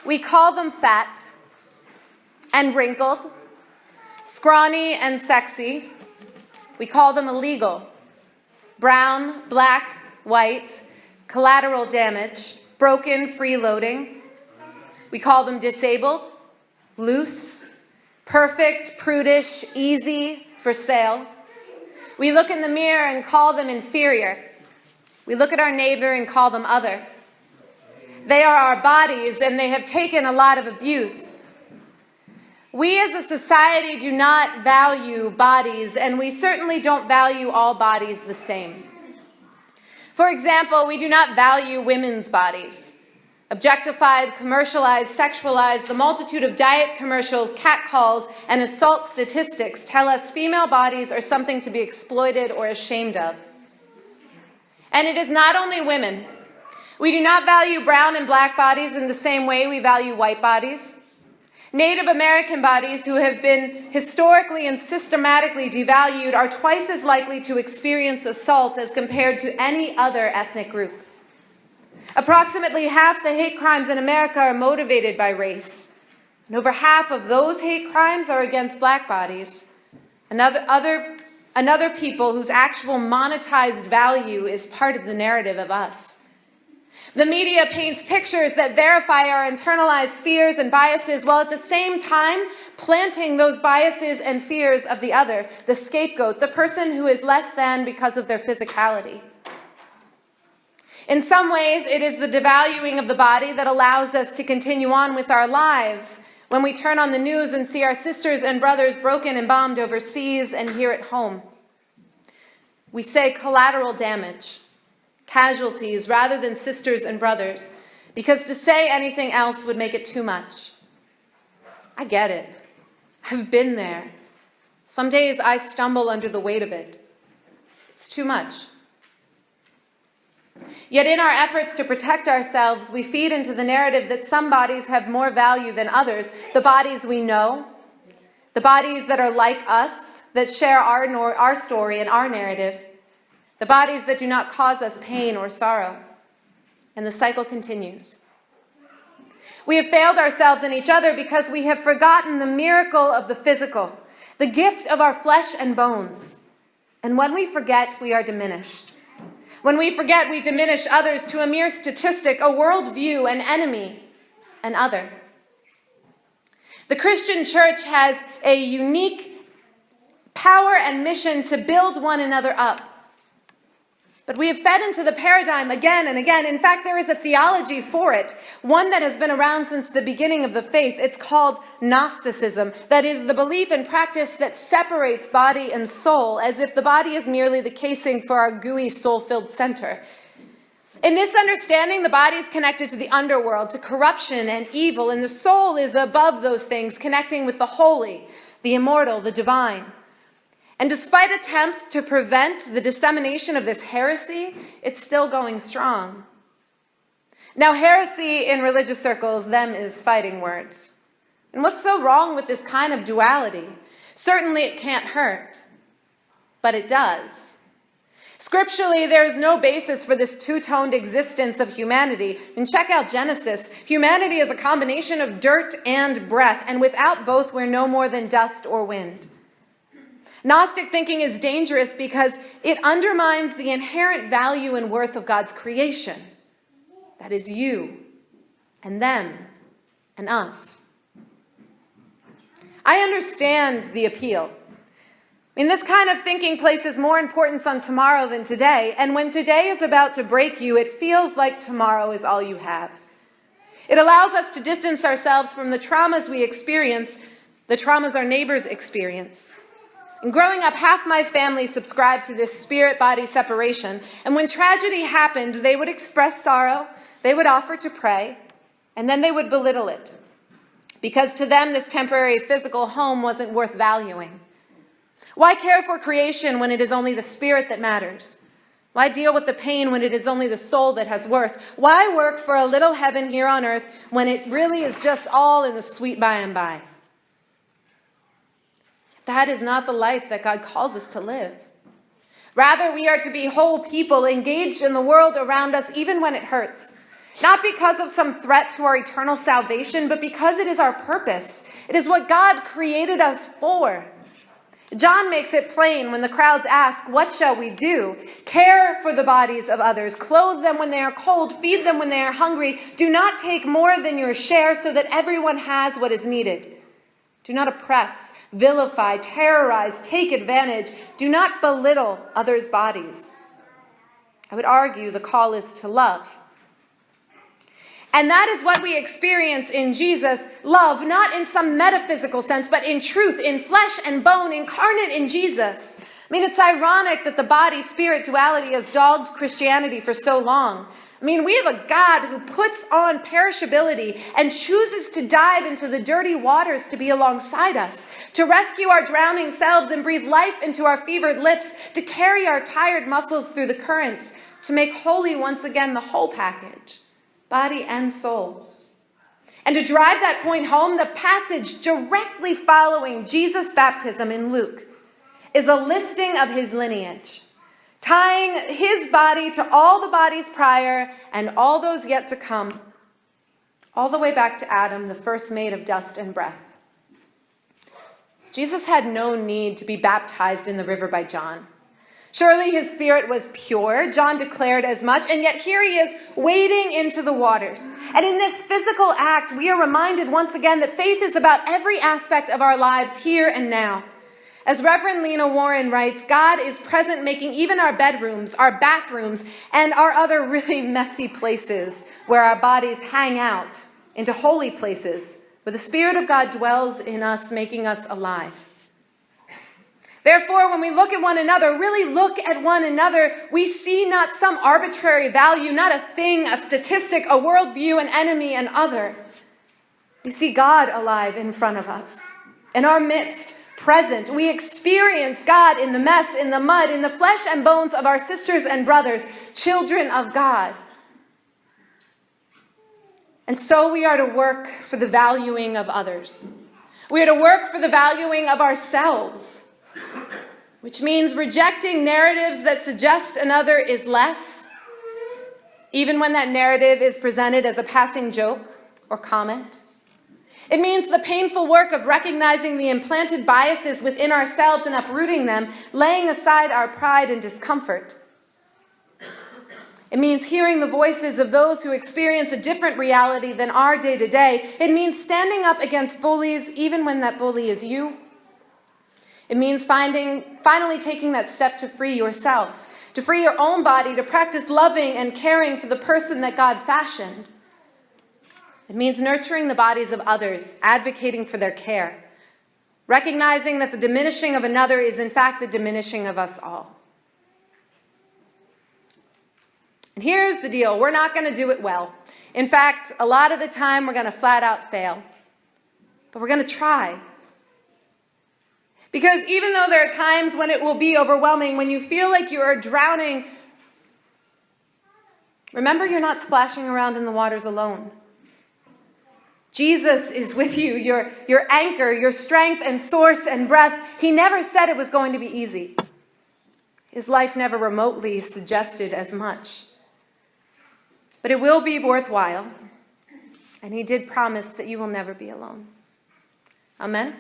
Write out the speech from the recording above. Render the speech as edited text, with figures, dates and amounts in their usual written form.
We call them fat and wrinkled, scrawny and sexy. We call them illegal, brown, black, white, collateral damage, broken, freeloading. We call them disabled, loose, perfect, prudish, easy, for sale. We look in the mirror and call them inferior. We look at our neighbor and call them other. They are our bodies, and they have taken a lot of abuse. We as a society do not value bodies, and we certainly don't value all bodies the same. For example, we do not value women's bodies. Objectified, commercialized, sexualized, the multitude of diet commercials, catcalls, and assault statistics tell us female bodies are something to be exploited or ashamed of. And it is not only women. We do not value brown and black bodies in the same way we value white bodies. Native American bodies who have been historically and systematically devalued are twice as likely to experience assault as compared to any other ethnic group. Approximately half the hate crimes in America are motivated by race. And over half of those hate crimes are against black bodies and other people whose actual monetized value is part of the narrative of us. The media paints pictures that verify our internalized fears and biases while at the same time planting those biases and fears of the other, the scapegoat, the person who is less than because of their physicality. In some ways, it is the devaluing of the body that allows us to continue on with our lives when we turn on the news and see our sisters and brothers broken and bombed overseas and here at home. We say collateral damage, casualties, rather than sisters and brothers, because to say anything else would make it too much. I get it. I've been there. Some days I stumble under the weight of it. It's too much. Yet in our efforts to protect ourselves, we feed into the narrative that some bodies have more value than others, the bodies we know, the bodies that are like us, that share our story and our narrative, the bodies that do not cause us pain or sorrow. And the cycle continues. We have failed ourselves and each other because we have forgotten the miracle of the physical, the gift of our flesh and bones. And when we forget, we are diminished. When we forget, we diminish others to a mere statistic, a worldview, an enemy, an other. The Christian church has a unique power and mission to build one another up. But we have fed into the paradigm again and again. In fact, there is a theology for it, one that has been around since the beginning of the faith. It's called Gnosticism. That is the belief and practice that separates body and soul, as if the body is merely the casing for our gooey, soul-filled center. In this understanding, the body is connected to the underworld, to corruption and evil, and the soul is above those things, connecting with the holy, the immortal, the divine. And despite attempts to prevent the dissemination of this heresy, it's still going strong. Now, heresy in religious circles, them is fighting words. And what's so wrong with this kind of duality? Certainly it can't hurt, but it does. Scripturally, there is no basis for this two-toned existence of humanity. And check out Genesis. Humanity is a combination of dirt and breath, and without both, we're no more than dust or wind. Gnostic thinking is dangerous because it undermines the inherent value and worth of God's creation. That is you and them and us. I understand the appeal. I mean, this kind of thinking places more importance on tomorrow than today, and when today is about to break you, it feels like tomorrow is all you have. It allows us to distance ourselves from the traumas we experience, the traumas our neighbors experience. And growing up, half my family subscribed to this spirit-body separation. And when tragedy happened, they would express sorrow, they would offer to pray, and then they would belittle it. Because to them, this temporary physical home wasn't worth valuing. Why care for creation when it is only the spirit that matters? Why deal with the pain when it is only the soul that has worth? Why work for a little heaven here on earth when it really is just all in the sweet by and by? That is not the life that God calls us to live. Rather, we are to be whole people engaged in the world around us, even when it hurts. Not because of some threat to our eternal salvation, but because it is our purpose. It is what God created us for. John makes it plain when the crowds ask, "What shall we do?" Care for the bodies of others, clothe them when they are cold, feed them when they are hungry. Do not take more than your share so that everyone has what is needed. Do not oppress, vilify, terrorize, take advantage. Do not belittle others' bodies. I would argue the call is to love. And that is what we experience in Jesus. Love, not in some metaphysical sense, but in truth, in flesh and bone, incarnate in Jesus. I mean, it's ironic that the body-spirit duality has dogged Christianity for so long. I mean, we have a God who puts on perishability and chooses to dive into the dirty waters to be alongside us, to rescue our drowning selves and breathe life into our fevered lips, to carry our tired muscles through the currents, to make holy once again the whole package. Body and soul. And to drive that point home, the passage directly following Jesus' baptism in Luke is a listing of his lineage, tying his body to all the bodies prior and all those yet to come, all the way back to Adam, the first made of dust and breath. Jesus had no need to be baptized in the river by John. Surely his spirit was pure. John declared as much. And yet here he is wading into the waters. And in this physical act, we are reminded once again that faith is about every aspect of our lives here and now. As Reverend Lena Warren writes, God is present making even our bedrooms, our bathrooms, and our other really messy places where our bodies hang out into holy places where the Spirit of God dwells in us, making us alive. Therefore, when we look at one another, really look at one another, we see not some arbitrary value, not a thing, a statistic, a worldview, an enemy, an other. We see God alive in front of us, in our midst, present. We experience God in the mess, in the mud, in the flesh and bones of our sisters and brothers, children of God. And so we are to work for the valuing of others. We are to work for the valuing of ourselves, which means rejecting narratives that suggest another is less, even when that narrative is presented as a passing joke or comment. It means the painful work of recognizing the implanted biases within ourselves and uprooting them, laying aside our pride and discomfort. It means hearing the voices of those who experience a different reality than our day-to-day. It means standing up against bullies, even when that bully is you. It means finally taking that step to free yourself, to free your own body, to practice loving and caring for the person that God fashioned. It means nurturing the bodies of others, advocating for their care, recognizing that the diminishing of another is in fact the diminishing of us all. And here's the deal. We're not going to do it well. In fact, a lot of the time we're going to flat out fail. But we're going to try. Because even though there are times when it will be overwhelming, when you feel like you are drowning, remember you're not splashing around in the waters alone. Jesus is with you, your anchor, your strength and source and breath. He never said it was going to be easy. His life never remotely suggested as much. But it will be worthwhile. And he did promise that you will never be alone. Amen.